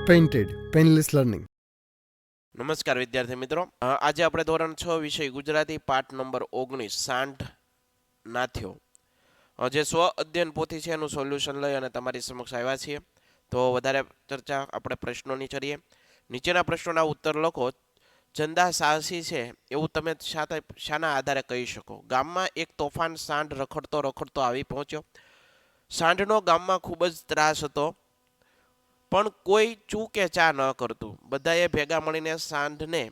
Painted painless learning. નમસ્કાર વિદ્યાર્થી મિત્રો, આજે આપણે ધોરણ 6 વિષય ગુજરાતી પાઠ નંબર 19 સાંઢ નાથ્યો જે સ્વ અધ્યયન પોથી છે એનું સોલ્યુશન લઈ અને તમારી સમક્ષ આવ્યા છીએ. તો વધારે ચર્ચા આપણે પ્રશ્નોની કરીએ. નીચેના પ્રશ્નોના ઉત્તર લખો. ચંદા સાહસી છે એવું તમે શાના આધારે કહી શકો? ગામમાં એક તોફાન સાંઢ રખડતો રખડતો આવી પહોંચ્યો. સાંઢનો ગામમાં ખૂબ જ ત્રાસ હતો, પણ કોઈ ચૂ કે ચા ન કરતું. બધાએ ભેગા મળીને સાંઢને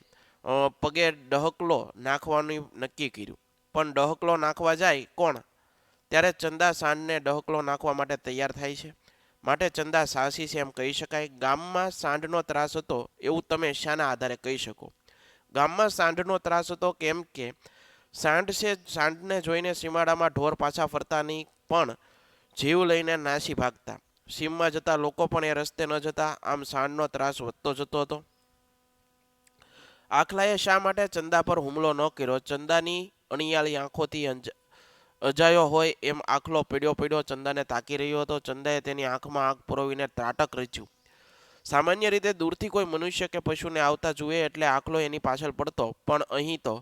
પગે ડહકલો નાખવાનું નક્કી કર્યું. પણ ડહકલો નાખવા જાય કોણ? ત્યારે ચંદા સાંઢને ડહકલો નાખવા માટે તૈયાર થાય છે. માટે ચંદા સાહસી છે એમ કહી શકાય. ગામમાં સાંઢનો ત્રાસ હતો એવું તમે શાના આધારે કહી શકો? ગામમાં સાંઢનો ત્રાસ હતો કેમ કે સાંઢ છે, સાંઢને જોઈને સીમાડામાં ઢોર પાછા ફરતા નહીં, પણ જીવ લઈને નાસી ભાગતા. સીમમાં જતા લોકો પણ એ રસ્તે ન જતા. આમ સાંઢનો ત્રાસ વધતો જતો હતો. આખલાએ શા માટે ચંદા પર હુમલો ન કર્યો? ચંદાની અણિયાળી આંખોથી અજાયો હોય એમ આખલો પીડ્યો પીડ્યો ચંદાને તાકી રહ્યો હતો. ચંદાએ તેની આંખમાં આંખ પરોવીને ત્રાટક રચ્યું. સામાન્ય રીતે દૂરથી કોઈ મનુષ્ય કે પશુને આવતા જુએ એટલે આખલો એની પાછળ પડતો, પણ અહીં તો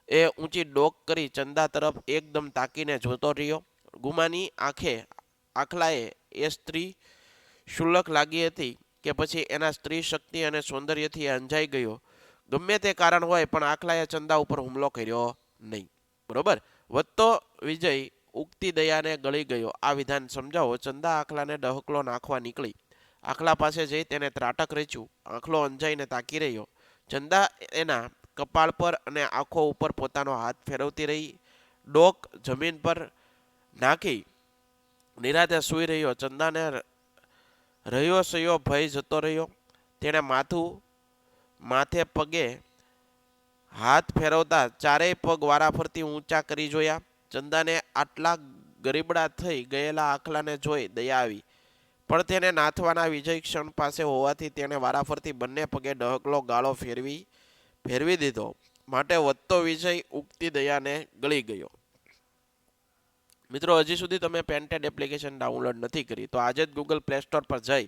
એ ઊંચી ડોક કરી ચંદા તરફ એકદમ તાકીને જોતો રહ્યો. ગુમાની આંખે આખલાએ એ સ્ત્રી શુલ્લક લાગી હતી કે પછી એના સ્ત્રી શક્તિ અને સૌંદર્યથી અંજાઈ ગયો, ગમે તે કારણ હોય, પણ આખલાએ ચંદા ઉપર હુમલો કર્યો નહીં. બરોબર. વધતો વિજય ઉગતી દયાને ગળી ગયો. આ વિધાન સમજાવો. ચંદા આખલાને ડહકલો નાખવા નીકળી. આખલા પાસે જઈ તેને ત્રાટક રચ્યું. આખલો અંજાઈને તાકી રહ્યો. ચંદા એના કપાળ પર અને આંખો ઉપર પોતાનો હાથ ફેરવતી રહી. ડોક જમીન પર નાખી નિરાતે સૂઈ રહ્યો. ચંદાને રહ્યો સયો ભય જતો રહ્યો. તેણે માથે પગે હાથ ફેરવતા ચારેય પગ વારાફરતી ઊંચા કરી જોયા. ચંદાને આટલા ગરીબડા થઈ ગયેલા આખલાને જોઈ દયા આવી, પણ તેને નાથવાના વિજય ક્ષણ પાસે હોવાથી તેણે વારાફરતી બંને પગે ડહકલો ગાળો ફેરવી દીધો. માટે વધતો વિજય ઉગતી દયાને ગળી ગયો. મિત્રો, હજી સુધી તમે પેન્ટેડ એપ્લિકેશન ડાઉનલોડ નથી કરી તો આજે જ ગૂગલ પ્લે સ્ટોર પર જઈ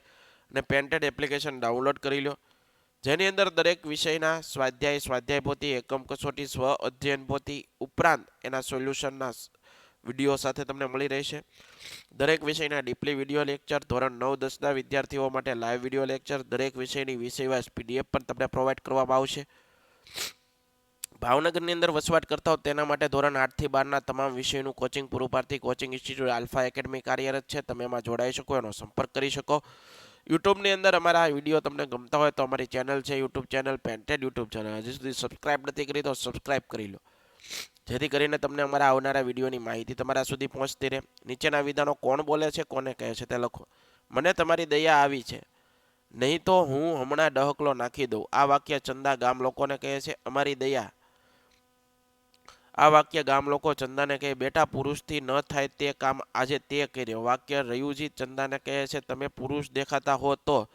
અને પેન્ટેડ એપ્લિકેશન ડાઉનલોડ કરી લો, જેની અંદર દરેક વિષયના સ્વાધ્યાય પોથી, એકમ કસોટી, સ્વ અધ્યયન પોથી ઉપરાંત એના સોલ્યુશનના વિડીયો સાથે તમને મળી રહેશે. દરેક વિષયના ડીપલી વિડીયો લેક્ચર, ધોરણ 9-10ના વિદ્યાર્થીઓ માટે લાઈવ વિડીયો લેક્ચર, દરેક વિષયની વિષયવાઇઝ પીડીએફ પણ તમને પ્રોવાઈડ કરવામાં આવશે. ભાવનગરની અંદર વસવાટ કરતા હો તેના માટે ધોરણ 8થી 12ના તમામ વિષયનું કોચિંગ પૂરું પાડતી કોચિંગ ઇન્સ્ટિટ્યૂટ આલ્ફા એકેડમી કાર્યરત છે. તમે એમાં જોડાઈ શકો, એનો સંપર્ક કરી શકો. યુટ્યુબની અંદર અમારા વિડીયો તમને ગમતા હોય તો અમારી ચેનલ છે, YouTube channel painted YouTube channel, હજી સુધી સબસ્ક્રાઇબ નથી કરી તો સબસ્ક્રાઇબ કરી લો, જેથી કરીને તમને અમારા આવનારા વિડીયોની માહિતી તમારા સુધી પહોંચતી રહે. નીચેના વિધાનો કોણ બોલે છે, કોને કહે છે તે લખો. મને તમારી દયા આવી છે, નહીં તો હું હમણાં ડહકલો નાખી દઉં. આ વાક્ય ચંદા ગામ લોકોને કહે છે. અમારી દયા. આ વાક્ય ગામ લોકો ચંદાને કહે, બેટા પુરુષથી ન થાય તે કામ આજે તે કર્યો. વાક્ય રયુજી ચંદાને કહે છે, તમે પુરુષ દેખાતા હો તો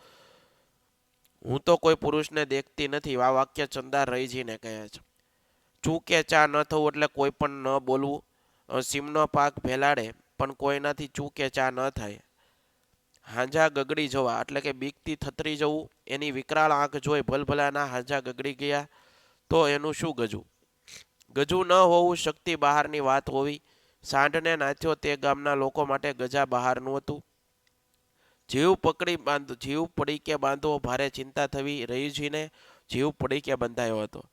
હું તો કોઈ પુરુષને દેખતી નથી. આ વાક્ય ચંદા રયજીને કહે છે. ચૂ કે ચા ન થવું એટલે કોઈ પણ ન બોલવું. સીમનો પાક ભેલાડે પણ કોઈનાથી ચૂ કે ચા ન થાય. હાંજા ગગડી જવા એટલે કે બીકથી થતરી જવું. એની વિકરાળ આંખ જોઈ ભલભલાના હાંજા ગગડી ગયા તો એનું શું ગજું? ગજું ન હોવું શક્તિ બહારની વાત હોવી. સાંઢને નાથ્યો તે ગામના લોકો માટે ગજા બહારનું હતું. જીવ પડી કે બાંધવો ભારે ચિંતા થવી. રયુજીને જીવ પડી કે બંધાયો હતો.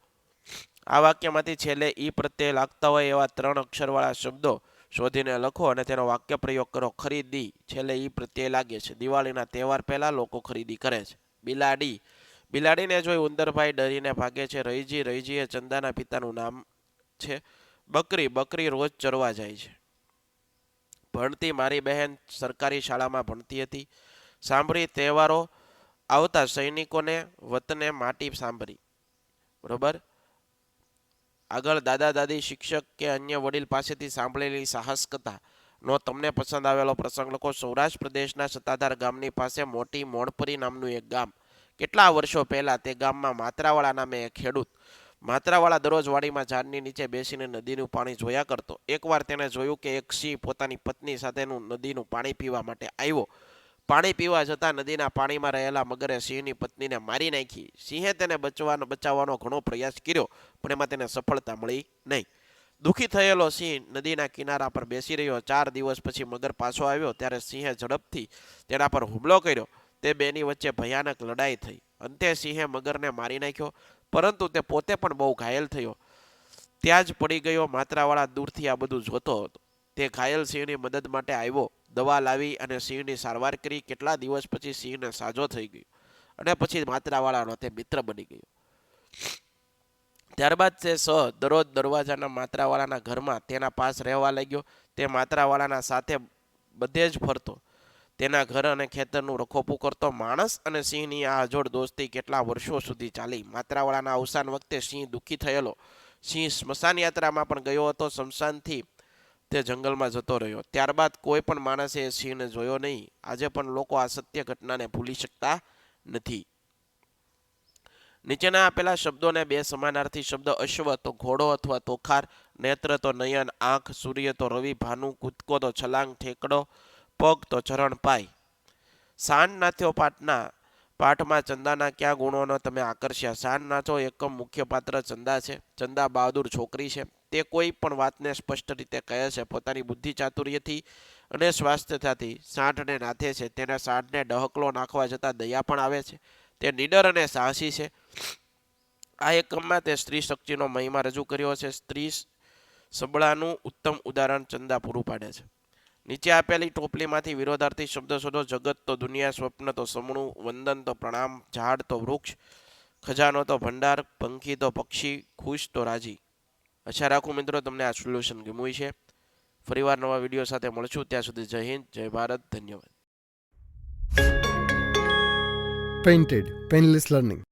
આ વાક્યમાંથી છેલ્લે ઈ પ્રત્યે લાગતા હોય એવા 3 અક્ષરવાળા શબ્દો શોધીને લખો અને તેનો વાક્ય પ્રયોગ કરો. ખરીદી છેલ્લે ઈ પ્રત્યે લાગે છે. દિવાળીના તહેવાર પહેલા લોકો ખરીદી કરે છે. બિલાડીને જોઈ ઉંદરભાઈ ડરીને ભાગે છે. રયજી એ ચંદાના પિતાનું નામ છે. બકરી રોજ ચરવા જાય છે. ભણતી મારી બહેન સરકારી શાળામાં ભણતી હતી. સાંભળી તહેવારો આવતા સૈનિકોને વતને માટી સાંભળી. બરોબર. આગળ દાદા દાદી, શિક્ષક કે અન્ય વડીલ પાસેથી સાંભળેલી સાહસ કથા નો તમને પસંદ આવેલો પ્રસંગ લખો. સૌરાષ્ટ્ર પ્રદેશના સત્તાધાર ગામની પાસે મોટી મોણપરી નામનું એક ગામ. કેટલા વર્ષો પહેલા તે ગામમાં માત્રાવાળા નામે એક ખેડૂત. માત્રાવાળા દરરોજ વાડીમાં ઝાડની નીચે બેસીને નદીનું પાણી જોયા કરતો. એકવાર તેણે જોયું કે એક સિંહ પોતાની પત્ની સાથેનું નદીનું પાણી પીવા માટે આવ્યો, પાણી પીવા જતાં નદીના પાણીમાં રહેલા મગરે સિંહની પત્નીને મારી નાખી. સિંહે તેને બચાવવાનો ઘણો પ્રયાસ કર્યો, પણ એમાં તેને સફળતા મળી નહીં. દુઃખી થયેલો સિંહ નદીના કિનારા પર બેસી રહ્યો. 4 દિવસ પછી મગર પાછો આવ્યો. ત્યારે સિંહે ઝડપથી તેના પર હુમલો કર્યો. તે બેની વચ્ચે ભયાનક લડાઈ થઈ. અંતે સિંહે મગરને મારી નાખ્યો, પરંતુ તે પોતે પણ બહુ ઘાયલ થયો. ત્યાં જ પડી ગયો. માત્રાવાળા દૂરથી આ બધું જોતો હતો. તે ઘાયલ સિંહની મદદ માટે આવ્યો, દવા લાવી અને સિંહની સારવાર કરી. કેટલા દિવસ પછી સિંહને સાજો થઈ ગયો અને પછી માત્રાવાળાનો તે મિત્ર બની ગયો. ત્યારબાદ તે દરરોજ દરવાજાના માત્રાવાળાના ઘરમાં તેના પાસ રહેવા લાગ્યો. તે માત્રાવાળાના સાથે બધે જ ફરતો, તેના ઘર અને ખેતરનું રખોપું કરતો. માણસ અને સિંહની આ અજોડ દોસ્તી કેટલા વર્ષો સુધી ચાલી. માત્રાવાળાના અવસાન વખતે સિંહ દુઃખી થયેલો. સિંહ સ્મશાન યાત્રામાં પણ ગયો હતો. સ્મશાનથી તે જંગલમાં જતો રહ્યો. ત્યારબાદ કોઈ પણ માણસે એ સિંહને જોયો નહીં. આજે પણ લોકો આ સત્ય ઘટનાને ભૂલી શકતા નથી. નીચેના આપેલા શબ્દોને બે સમાનાર્થી શબ્દ અશ્વ તો ઘોડો અથવા તોખાર, નેત્ર તો નયન આંખ, સૂર્ય તો રવિ ભાનુ, કૂદકો તો છલાંગ ઠેકડો, પગ તો ચરણ પાય. સાંડ નાથ્યો પાઠમાં ચંદાના કયા ગુણોનો તમે આકર્ષ્યા? સાંડ નાથો એકમ મુખ્ય પાત્ર ચંદા છે. ચંદા બહાદુર છોકરી છે. તે કોઈ પણ વાતને સ્પષ્ટ રીતે કહે છે. પોતાની બુદ્ધિ ચાતુર્યથી અને સ્વાસ્થ્યતાથી સાંઢને નાથે છે. તેને સાંઢને ડહકલો નાખવા જતાં દયા પણ આવે છે. તે નીડર અને સાહસી છે. આ એકમમાં તે સ્ત્રી શક્તિનો મહિમા રજૂ કર્યો છે. સ્ત્રી સબળાનું ઉત્તમ ઉદાહરણ ચંદા પૂરું પાડે છે. નીચે આપેલી ટોપલીમાંથી વિરોધાર્થી શબ્દ શોધો. જગત તો દુનિયા, સ્વપ્ન તો સમણું, વંદન તો પ્રણામ, ઝાડ તો વૃક્ષ, ખજાનો તો ભંડાર, પંખી તો પક્ષી, ખુશ તો રાજી. આશા રાખું મિત્રો તમને આ સોલ્યુશન ગમ્યું છે. ફરીવાર નવા વિડીયો સાથે મળશું. ત્યાં સુધી જય હિન્દ, જય ભારત, ધન્યવાદ. Painted, Painless Learning.